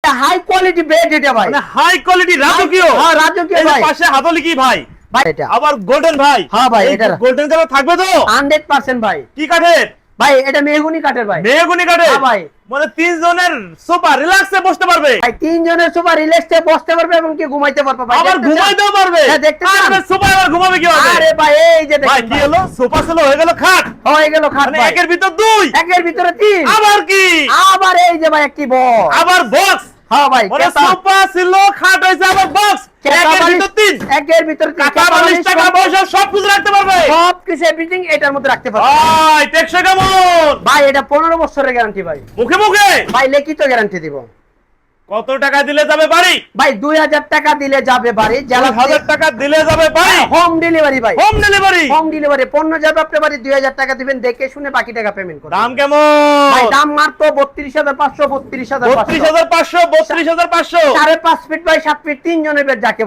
এটা high quality bed এটা ভাই, মানে হাই কোয়ালিটি রাজকীয়। হ্যাঁ রাজকীয় এই যে ভাই। পাশে হাতলি কি ভাই? ভাই এটা আবার গোল্ডেন ভাই। হ্যাঁ ভাই, এই এটা গোল্ডেন কালার থাকবে তো? 100% ভাই। কি কাঠের? ভাই এটা মেহগনি কাঠের ভাই। মেহগনি কাঠের? হ্যাঁ ভাই। মানে 3 জনের সোফা রিল্যাক্সে বসতে পারবে। ভাই 3 জনের সোফা রিল্যাক্সে বসতে পারবে এবং কি ঘুমাইতে পারবে ভাই। আবার দেখতে চান? ঘুমাইতেও পারবে। হ্যাঁ, দেখতে চান? আরে সোফা আবার ঘুমাবে কিভাবে? আরে ভাই এই যে ভাই দেখেন কি হলো? সোফা ছিল হয়ে গেল খাট। হয়ে গেল খাট মানে ভাই। একের ভিতর 2, একের ভিতরে 3, আবার কি? আবার এই যে ভাই একটি বক্স। আবার বক্স। হ্যাঁ ভাই, মানে সোফা ছিল খাট হইছে আবার বক্স। একের ভিতর 3, একের ভিতরে 3, টাকা বালিশ টাকা পয়সা সব কিছু রাখতে পারবে। সব কিছু এভরিথিং এটার মধ্যে রাখতে পারবে। ভাই টেকসই কেমন? ভাই এটা 15 বছরের গ্যারান্টি ভাই। মুখে মুখে ভাই লিখিত গ্যারান্টি দিব। কত টাকা দিলে যাবে বাড়ি? ভাই 2000 টাকা দিলে যাবে বাড়ি। যারা 1000 টাকা দিলে যাবে বাড়ি। হোম ডেলিভারি ভাই। Home delivery. হোম ডেলিভারি পণ্য যাবে আপনার বাড়ি। 2000 টাকা দিবেন, দেখে শুনে বাকি টাকা পেমেন্ট করবেন। দাম কেমন? ভাই দাম মাত্র 32500, 32500, 32500, 32500। 5.5 ফিট বাই 7 ফিট 3 জনের বেড যাকে